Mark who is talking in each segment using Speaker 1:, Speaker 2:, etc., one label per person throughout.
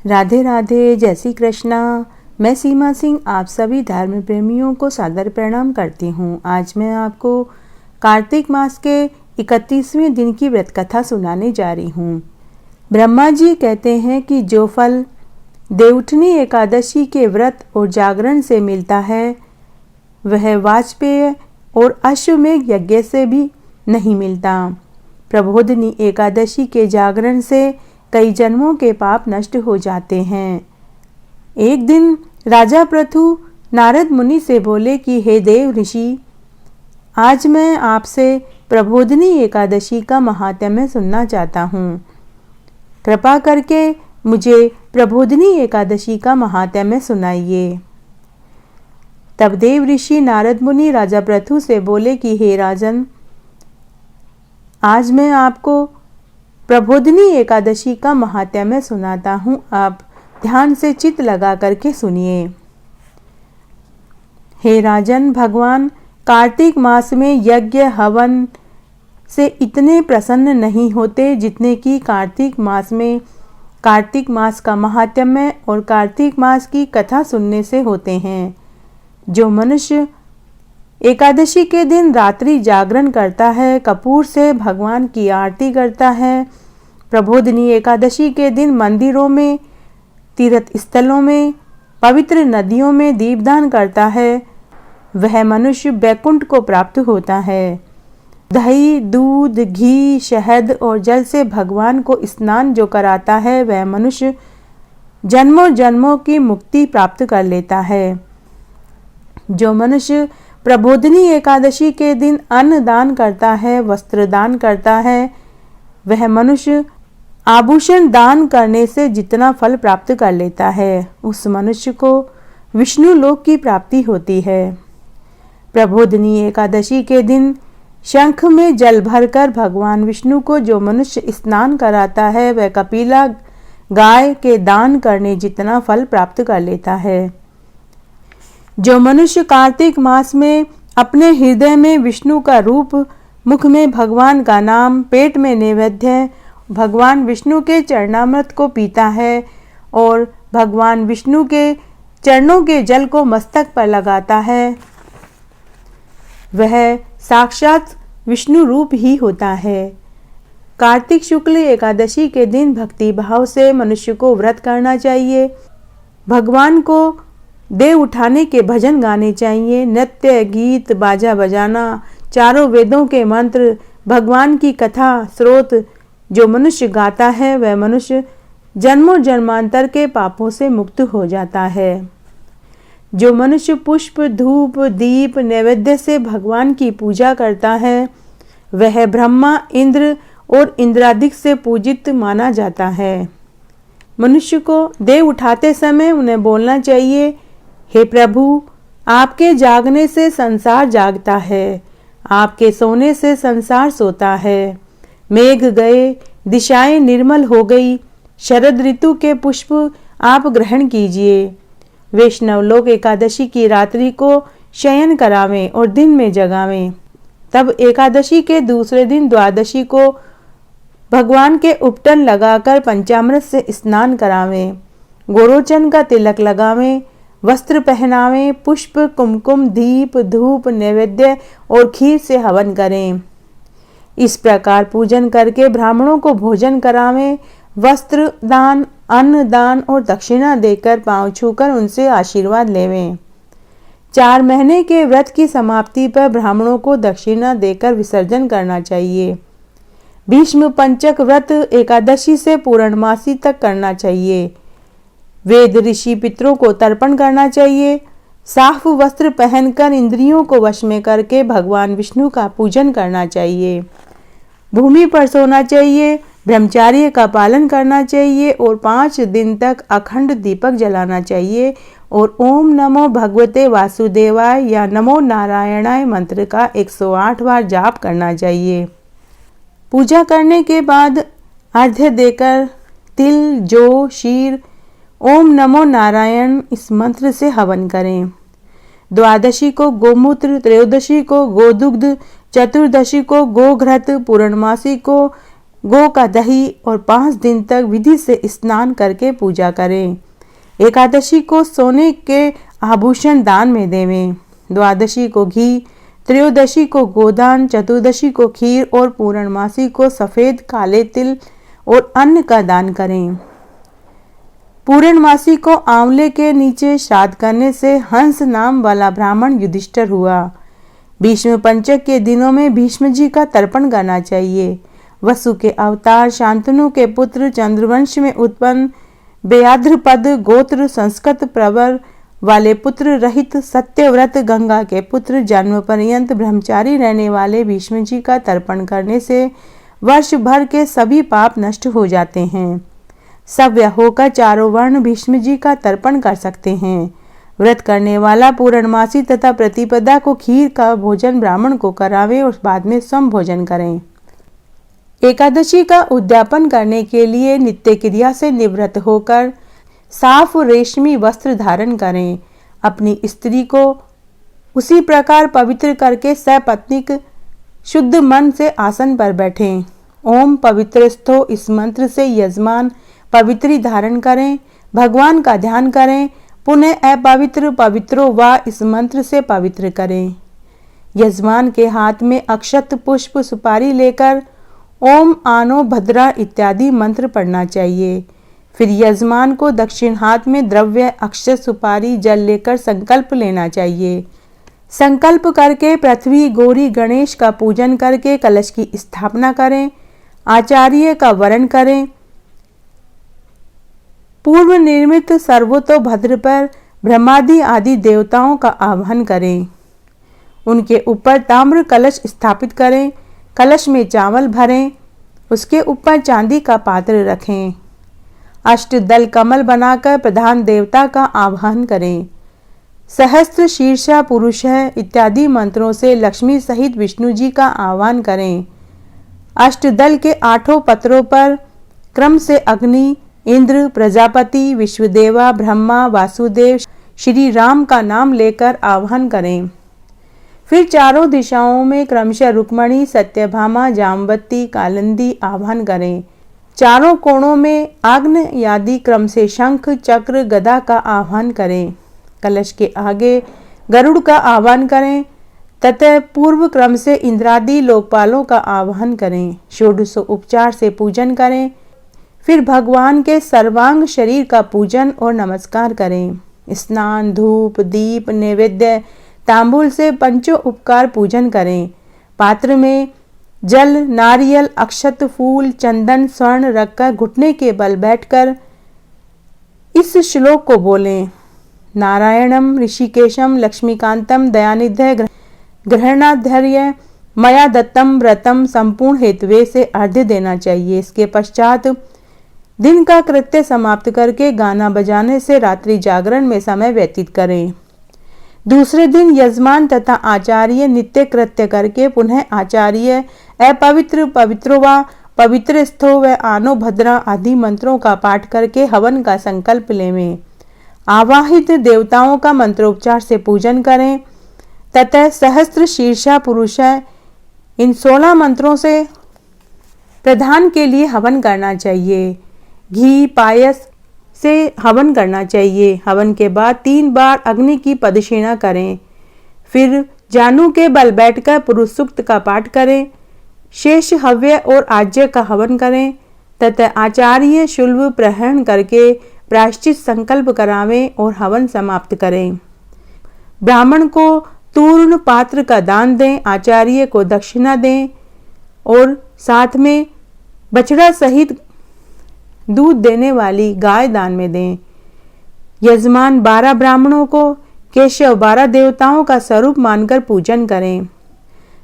Speaker 1: राधे राधे, जय श्री कृष्णा। मैं सीमा सिंह आप सभी धर्म प्रेमियों को सादर प्रणाम करती हूँ। आज मैं आपको कार्तिक मास के 31वें दिन की व्रत कथा सुनाने जा रही हूँ। ब्रह्मा जी कहते हैं कि जो फल देवउठनी एकादशी के व्रत और जागरण से मिलता है वह वाजपेय और अश्वमेघ यज्ञ से भी नहीं मिलता। प्रबोधिनी एकादशी के जागरण से कई जन्मों के पाप नष्ट हो जाते हैं। एक दिन राजा पृथु नारद मुनि से बोले कि हे देव ऋषि, आज मैं आपसे प्रबोधिनी एकादशी का महात्म्य सुनना चाहता हूँ। कृपा करके मुझे प्रबोधिनी एकादशी का महात्म्य सुनाइए। तब देव ऋषि नारद मुनि राजा पृथु से बोले कि हे राजन, आज मैं आपको प्रबोधिनी एकादशी का महात्म्य सुनाता हूँ। आप ध्यान से चित्त लगा करके सुनिए। हे राजन, भगवान कार्तिक मास में यज्ञ हवन से इतने प्रसन्न नहीं होते जितने कि कार्तिक मास का महात्म्य और कार्तिक मास की कथा सुनने से होते हैं। जो मनुष्य एकादशी के दिन रात्रि जागरण करता है, कपूर से भगवान की आरती करता है, प्रबोधिनी एकादशी के दिन मंदिरों में, तीर्थ स्थलों में, पवित्र नदियों में दीपदान करता है, वह मनुष्य वैकुंठ को प्राप्त होता है। दही, दूध, घी, शहद और जल से भगवान को स्नान जो कराता है वह मनुष्य जन्मों जन्मों की मुक्ति प्राप्त कर लेता है। जो मनुष्य प्रबोधिनी एकादशी के दिन अन्न दान करता है, वस्त्र दान करता है, वह मनुष्य आभूषण दान करने से जितना फल प्राप्त कर लेता है, उस मनुष्य को विष्णु लोक की प्राप्ति होती है। प्रबोधिनी एकादशी के दिन शंख में जल भरकर भगवान विष्णु को जो मनुष्य स्नान कराता है वह कपिला गाय के दान करने जितना फल प्राप्त कर लेता है। जो मनुष्य कार्तिक मास में अपने हृदय में विष्णु का रूप, मुख में भगवान का नाम, पेट में नैवेद्य भगवान विष्णु के चरणामृत को पीता है और भगवान विष्णु के चरणों के जल को मस्तक पर लगाता है, वह साक्षात विष्णु रूप ही होता है। कार्तिक शुक्ल एकादशी के दिन भक्ति भाव से मनुष्य को व्रत करना चाहिए। भगवान को देव उठाने के भजन गाने चाहिए। नृत्य, गीत, बाजा बजाना, चारों वेदों के मंत्र, भगवान की कथा स्रोत जो मनुष्य गाता है वह मनुष्य जन्मों जन्मांतर के पापों से मुक्त हो जाता है। जो मनुष्य पुष्प, धूप, दीप, नैवेद्य से भगवान की पूजा करता है वह ब्रह्मा, इंद्र और इंद्रादिक से पूजित माना जाता है। मनुष्य को देव उठाते समय उन्हें बोलना चाहिए, हे प्रभु, आपके जागने से संसार जागता है, आपके सोने से संसार सोता है। मेघ गए, दिशाएं निर्मल हो गई, शरद ऋतु के पुष्प आप ग्रहण कीजिए। वैष्णव लोग एकादशी की रात्रि को शयन करावें और दिन में जगावें। तब एकादशी के दूसरे दिन द्वादशी को भगवान के उपटन लगाकर पंचामृत से स्नान करावें, गोरोचन का तिलक लगावें, वस्त्र पहनावें, पुष्प, कुमकुम, दीप, धूप, नैवेद्य और खीर से हवन करें। इस प्रकार पूजन करके ब्राह्मणों को भोजन करावें, वस्त्र दान, अन्न दान और दक्षिणा देकर पांव छूकर उनसे आशीर्वाद लेवें। 4 महीने के व्रत की समाप्ति पर ब्राह्मणों को दक्षिणा देकर विसर्जन करना चाहिए। भीष्म पंचक व्रत एकादशी से पूर्णमासी तक करना चाहिए। वेद ऋषि पितरों को तर्पण करना चाहिए। साफ वस्त्र पहनकर इंद्रियों को वश में करके भगवान विष्णु का पूजन करना चाहिए। भूमि पर सोना चाहिए, ब्रह्मचर्य का पालन करना चाहिए और 5 दिन तक अखंड दीपक जलाना चाहिए और ओम नमो भगवते वासुदेवाय या नमो नारायणाय मंत्र का 108 बार जाप करना चाहिए। पूजा करने के बाद अर्घ्य देकर तिल, जौ, शीर, ओम नमो नारायण इस मंत्र से हवन करें। द्वादशी को गोमूत्र, त्रयोदशी को गोदुग्ध, चतुर्दशी को गोघृत, पूर्णमासी को गौ का दही और 5 दिन तक विधि से स्नान करके पूजा करें। एकादशी को सोने के आभूषण दान में देवें। द्वादशी को घी, त्रयोदशी को गोदान, चतुर्दशी को खीर और पूर्णमासी को सफेद काले तिल और अन्न का दान करें। पूर्णमासी को आंवले के नीचे श्राद्ध करने से हंस नाम वाला ब्राह्मण युधिष्ठिर हुआ। भीष्म पंचक के दिनों में भीष्म जी का तर्पण करना चाहिए। वसु के अवतार शांतनु के पुत्र चंद्रवंश में उत्पन्न बेयाद्रपद गोत्र संस्कृत प्रवर वाले पुत्र रहित सत्यव्रत गंगा के पुत्र जन्म पर्यंत ब्रह्मचारी रहने वाले भीष्म जी का तर्पण करने से वर्ष भर के सभी पाप नष्ट हो जाते हैं। सव्य होकर चारों वर्ण भीष्म जी का तर्पण कर सकते हैं। व्रत करने वाला पूर्णमासी तथा प्रतिपदा को खीर का भोजन ब्राह्मण को करावे और बाद में स्वयं भोजन करें। एकादशी का उद्यापन करने के लिए नित्य क्रिया से निवृत्त होकर साफ रेशमी वस्त्र धारण करें। अपनी स्त्री को उसी प्रकार पवित्र करके सपत्नीक शुद्ध मन से आसन पर बैठें। ओम पवित्रस्थो इस मंत्र से यजमान पवित्री धारण करें। भगवान का ध्यान करें। पुनः अपवित्र पवित्रो वा इस मंत्र से पवित्र करें। यजमान के हाथ में अक्षत पुष्प सुपारी लेकर ओम आनो भद्रा इत्यादि मंत्र पढ़ना चाहिए। फिर यजमान को दक्षिण हाथ में द्रव्य अक्षत सुपारी जल लेकर संकल्प लेना चाहिए। संकल्प करके पृथ्वी गौरी गणेश का पूजन करके कलश की स्थापना करें। आचार्य का वरण करें। पूर्व निर्मित सर्वतोभद्र पर ब्रह्मादि आदि देवताओं का आह्वान करें। उनके ऊपर ताम्र कलश स्थापित करें। कलश में चावल भरें। उसके ऊपर चांदी का पात्र रखें। अष्टदल कमल बनाकर प्रधान देवता का आह्वान करें। सहस्त्र शीर्षा पुरुष है इत्यादि मंत्रों से लक्ष्मी सहित विष्णु जी का आह्वान करें। अष्टदल के 8 पत्रों पर क्रम से अग्नि, इंद्र, प्रजापति, विश्वदेवा, ब्रह्मा, वासुदेव, श्री राम का नाम लेकर आह्वान करें। फिर चारों दिशाओं में क्रमशः रुक्मणी, सत्यभामा, जामवती, कालिंदी आह्वान करें। चारों कोणों में आग्नेय आदि क्रम से शंख, चक्र, गदा का आह्वान करें। कलश के आगे गरुड़ का आह्वान करें तथा पूर्व क्रम से इंद्रादि लोकपालों का आह्वान करें। षोडश उपचार से पूजन करें। फिर भगवान के सर्वांग शरीर का पूजन और नमस्कार करें। स्नान, धूप, दीप, नैवेद्य, तांबूल से पंचो उपकार पूजन करें। पात्र में जल, नारियल, अक्षत, फूल, चंदन, स्वर्ण रखकर घुटने के बल बैठकर इस श्लोक को बोलें। नारायणम ऋषिकेशम लक्ष्मीकांतम दयानिधि ग्रहणाध्याय मया दत्तम व्रतम संपूर्ण हेतवे से अर्घ्य देना चाहिए। इसके पश्चात दिन का कृत्य समाप्त करके गाना बजाने से रात्रि जागरण में समय व्यतीत करें। दूसरे दिन यजमान तथा आचार्य नित्य कृत्य करके पुनः आचार्य अपवित्र पवित्रो व पवित्र स्थो व आनो भद्रा आदि मंत्रों का पाठ करके हवन का संकल्प लेवें। आवाहित देवताओं का मंत्रोपचार से पूजन करें तथा सहस्त्र शीर्षा पुरुष इन 16 मंत्रों से प्रधान के लिए हवन करना चाहिए। घी पायस से हवन करना चाहिए। हवन के बाद 3 बार अग्नि की प्रदक्षिणा करें। फिर जानू के बल बैठकर पुरुष सूक्त का पाठ करें। शेष हव्य और आज्य का हवन करें तथा आचार्य शुल्ब प्रहरण करके प्रायश्चित संकल्प करावें और हवन समाप्त करें। ब्राह्मण को तूर्ण पात्र का दान दें। आचार्य को दक्षिणा दें और साथ में बछड़ा सहित दूध देने वाली गाय दान में दें। यजमान 12 ब्राह्मणों को केशव 12 देवताओं का स्वरूप मानकर पूजन करें।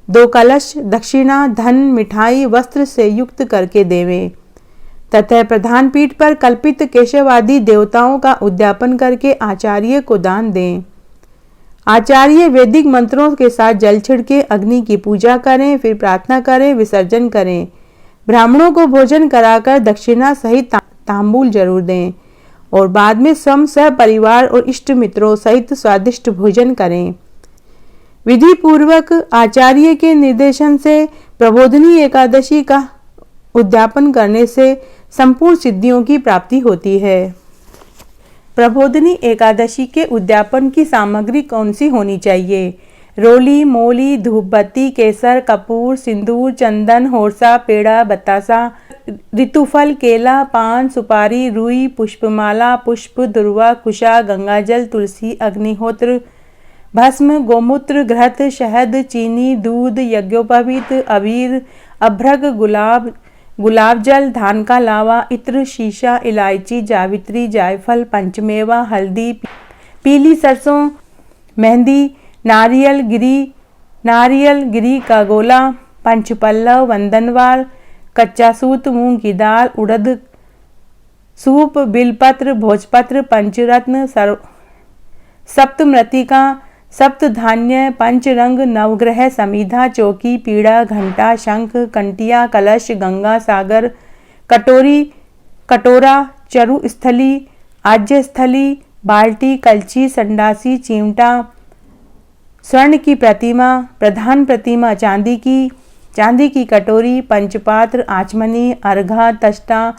Speaker 1: 2 कलश दक्षिणा, धन, मिठाई, वस्त्र से युक्त करके देवें तथा प्रधान पीठ पर कल्पित केशव आदि देवताओं का उद्यापन करके आचार्य को दान दें। आचार्य वैदिक मंत्रों के साथ जल छिड़के अग्नि की पूजा करें। फिर प्रार्थना करें, विसर्जन करें। ब्राह्मणों को भोजन कराकर दक्षिणा सहित तांबूल जरूर दें और बाद में स्वयं सह परिवार और इष्ट मित्रों सहित स्वादिष्ट भोजन करें। विधि पूर्वक आचार्य के निर्देशन से प्रबोधिनी एकादशी का उद्यापन करने से संपूर्ण सिद्धियों की प्राप्ति होती है। प्रबोधिनी एकादशी के उद्यापन की सामग्री कौन सी होनी चाहिए? रोली, मोली, धूपबत्ती, केसर, कपूर, सिंदूर, चंदन, होरसा, पेड़ा, बतासा, ऋतुफल, केला, पान, सुपारी, रुई, पुष्पमाला, पुष्प, दुर्वा, कुशा, गंगाजल, तुलसी, अग्निहोत्र, भस्म, गोमूत्र, घृत, शहद, चीनी, दूध, यज्ञोपवीत, अबीर, अभ्रक, गुलाब जल, धान का लावा, इत्र, शीशा, इलायची, जावित्री, जायफल, पंचमेवा, हल्दी, पीली सरसों, मेहंदी, नारियल गिरी का गोला, पंचपल्लव, वंदनवार, कच्चा सूत, मूंग की दाल, उड़द, सूप, बिलपत्र, भोजपत्र, पंचरत्न, सप्तमृतिका, सप्त धान्य, पंचरंग, नवग्रह, समिधा, चौकी, पीड़ा, घंटा, शंख, कंटिया, कलश, गंगा सागर, कटोरा, चरु स्थली, आज्य स्थली, बाल्टी, कलची, संडासी, चिमटा, स्वर्ण की प्रतिमा, प्रधान प्रतिमा चांदी की कटोरी, पंचपात्र, आचमनी, अर्घा, तष्टा,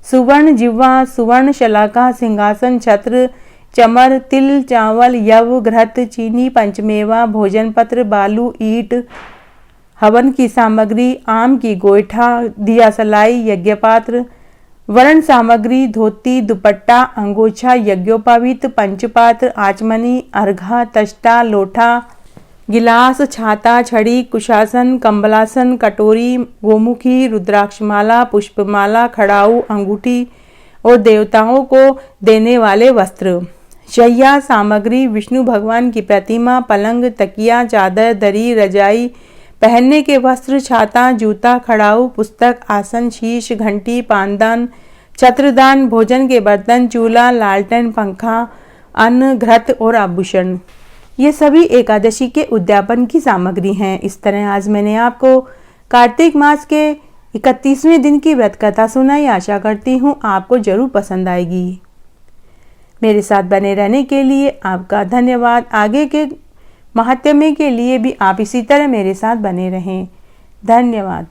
Speaker 1: सुवर्ण जिह्वा, सुवर्ण शलाका, सिंहासन, छत्र, चमर, तिल, चावल, यव, घृत, चीनी, पंचमेवा, भोजन पत्र, बालू, ईट, हवन की सामग्री, आम की गोईठा, दिया सलाई, यज्ञपात्र, वर्ण सामग्री, धोती, दुपट्टा, अंगोछा, यज्ञोपवीत, पंचपात्र, आचमनी, अर्घा, तष्टा, लोटा, गिलास, छाता, छड़ी, कुशासन, कंबलासन, कटोरी, गोमुखी, रुद्राक्षमाला, पुष्पमाला, खड़ाऊ, अंगूठी और देवताओं को देने वाले वस्त्र। शय्या सामग्री, विष्णु भगवान की प्रतिमा, पलंग, तकिया, चादर, दरी, रजाई, पहनने के वस्त्र, छाता, जूता, खड़ाऊ, पुस्तक, आसन, शीश, घंटी, पानदान, छत्रदान, भोजन के बर्तन, चूल्हा, लालटेन, पंखा, अन्न, घृत और आभूषण। ये सभी एकादशी के उद्यापन की सामग्री हैं। इस तरह आज मैंने आपको कार्तिक मास के 31वें दिन की व्रत कथा सुनाई। आशा करती हूँ आपको जरूर पसंद आएगी। मेरे साथ बने रहने के लिए आपका धन्यवाद। आगे के महात्म्य के लिए भी आप इसी तरह मेरे साथ बने रहें। धन्यवाद।